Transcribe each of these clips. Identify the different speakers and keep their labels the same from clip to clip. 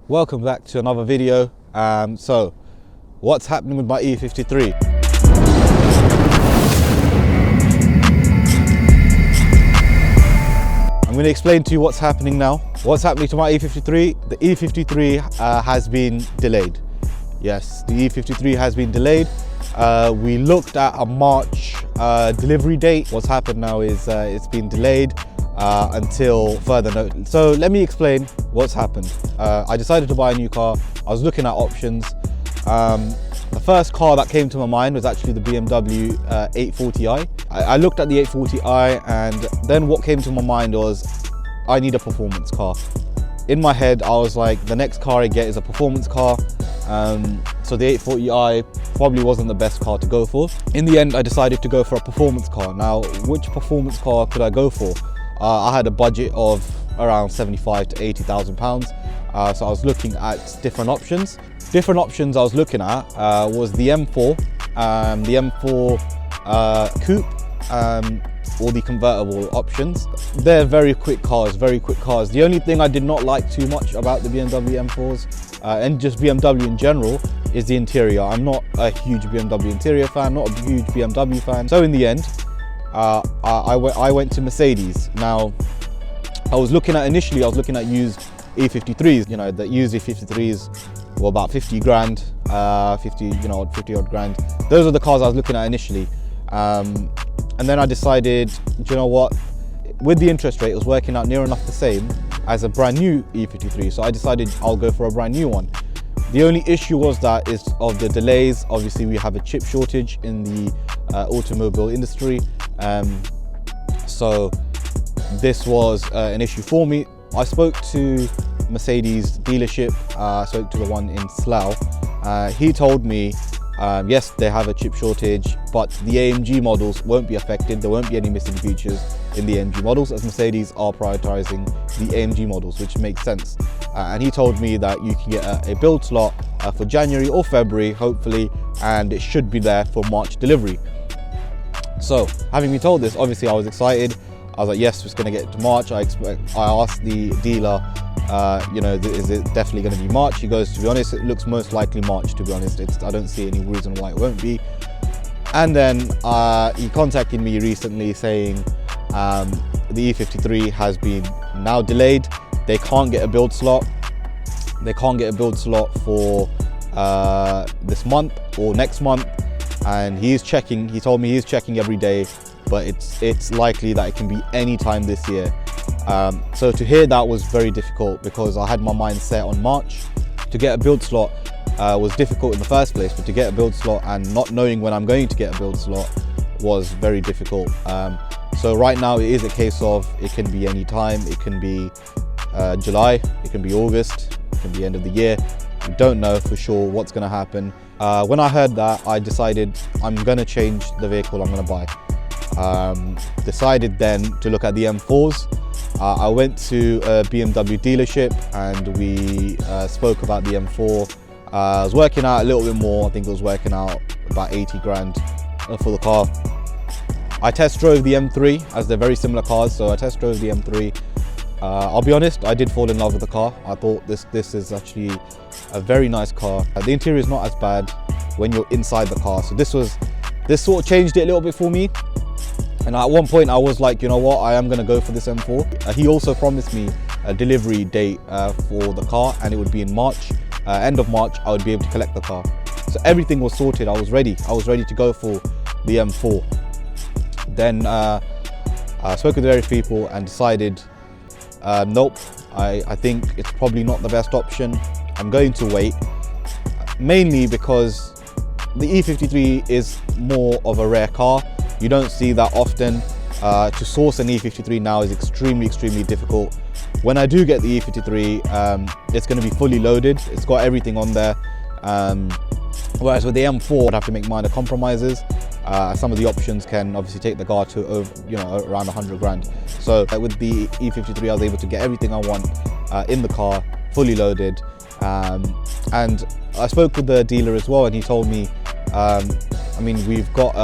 Speaker 1: Welcome back to another video. So what's happening with my E53? I'm going to explain to you what's happening now. What's happening to my E53? The E53 has been delayed. Yes, the E53 has been delayed. We looked at a March delivery date. What's happened now is it's been delayed until further notice. So let me explain what's happened. I decided to buy a new car. I was looking at options. The first car that came to my mind was actually the BMW 840i. I looked at the 840i, and then what came to my mind was I need a performance car. In my head, I was like, the next car I get is a performance car. So the 840i probably wasn't the best car to go for. In the end, I decided to go for a performance car. Now, which performance car could I go for? I had a budget of around 75 to 80,000 pounds. So I was looking at different options. Different options I was looking at was the M4, the M4 Coupe, or the convertible options. They're very quick cars, very quick cars. The only thing I did not like too much about the BMW M4s and just BMW in general is the interior. I'm not a huge BMW interior fan, not a huge BMW fan. So in the end, I went to Mercedes. Now, initially I was looking at used E53s. You know, the used E53s were about 50 grand, 50 odd grand. Those are the cars I was looking at initially. And then I decided, do you know what? With the interest rate, it was working out near enough the same as a brand new E53. So I decided I'll go for a brand new one. The only issue was that is of the delays. Obviously, we have a chip shortage in the automobile industry. So this was an issue for me. I spoke to Mercedes dealership. I spoke to the one in Slough. He told me, yes, they have a chip shortage, but the AMG models won't be affected. There won't be any missing features in the AMG models, as Mercedes are prioritizing the AMG models, which makes sense. And he told me that you can get a build slot for January or February, hopefully, and it should be there for March delivery. So having been told this, obviously I was excited. I was like, yes, it's going to get to March. I asked the dealer, is it definitely going to be March? He goes, to be honest, it looks most likely March, to be honest. I don't see any reason why it won't be. And then he contacted me recently saying the E53 has been now delayed. They can't get a build slot. They can't get a build slot for this month or next month. And he told me he's checking every day, but it's likely that it can be any time this year. So to hear that was very difficult, because I had my mind set on March. To get a build slot was difficult in the first place, but to get a build slot and not knowing when I'm going to get a build slot was very difficult. So right now it is a case of it can be any time. It can be July, it can be August, it can be end of the year. We don't know for sure what's going to happen. When I heard that, I decided I'm going to change the vehicle I'm going to buy. Decided then to look at the M4s. I went to a BMW dealership and we spoke about the M4. I was working out a little bit more. I think it was working out about 80 grand for the car. I test drove the M3, as they're very similar cars, so I test drove the M3. I'll be honest, I did fall in love with the car. I thought this is actually a very nice car. The interior is not as bad when you're inside the car, so this sort of changed it a little bit for me. And at one point I was like, you know what, I am going to go for this M4. He also promised me a delivery date for the car, and it would be in March. End of March, I would be able to collect the car. So everything was sorted. I was ready to go for the M4. Then I spoke with various people and decided, nope, I think it's probably not the best option. I'm going to wait, mainly because the E53 is more of a rare car. You don't see that often. To source an E53 now is extremely difficult. When I do get the E53, it's going to be fully loaded. It's got everything on there. Whereas with the M4, I'd have to make minor compromises. Some of the options can obviously take the car to around 100 grand. So with the E53, I was able to get everything I want in the car, fully loaded. And I spoke with the dealer as well, and he told me, I mean, we've got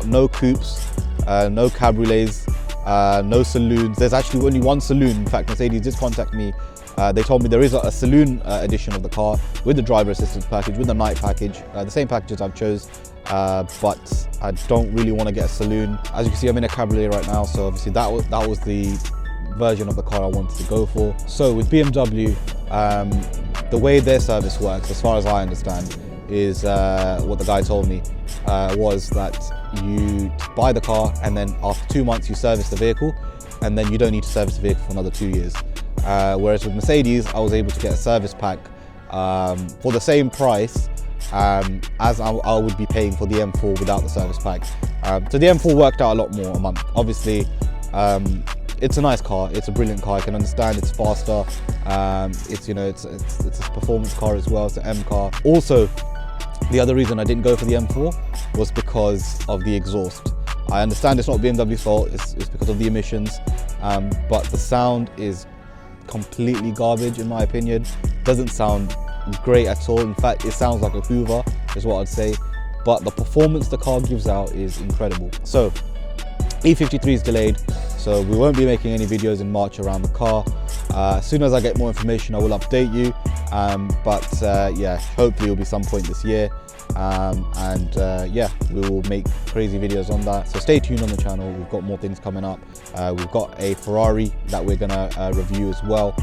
Speaker 1: no coupes, no cabriolets, no saloons. There's actually only one saloon. In fact, Mercedes did contact me They told me there is a saloon edition of the car with the driver assistance package, with the night package, the same packages I've chose, but I don't really want to get a saloon. As you can see, I'm in a cabriolet right now, so obviously that was the version of the car I wanted to go for. So with BMW, the way their service works, as far as I understand, is what the guy told me was that you buy the car and then after 2 months you service the vehicle, and then you don't need to service the vehicle for another 2 years. Whereas with Mercedes, I was able to get a service pack for the same price as I would be paying for the M4 without the service pack. So the M4 worked out a lot more a month. Obviously, it's a nice car. It's a brilliant car. I can understand it's faster. It's a performance car as well. It's an M car. Also, the other reason I didn't go for the M4 was because of the exhaust. I understand it's not BMW's fault. It's because of the emissions, but the sound is completely garbage in my opinion. Doesn't sound great at all. In fact, it sounds like a Hoover is what I'd say, but the performance the car gives out is incredible. So E53 is delayed, so we won't be making any videos in March around the car. As soon as I get more information, I will update you, yeah, hopefully it'll be some point this year, yeah, we will make crazy videos on that, so stay tuned on the channel. We've got more things coming up. We've got a Ferrari that we're gonna review as well,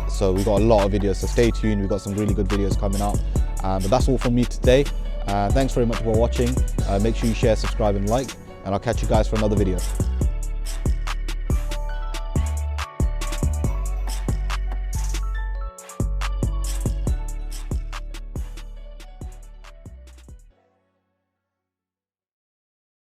Speaker 1: so we've got a lot of videos, so stay tuned. We've got some really good videos coming up, but that's all from me today. Thanks very much for watching. Make sure you share, subscribe and like, and I'll catch you guys for another video.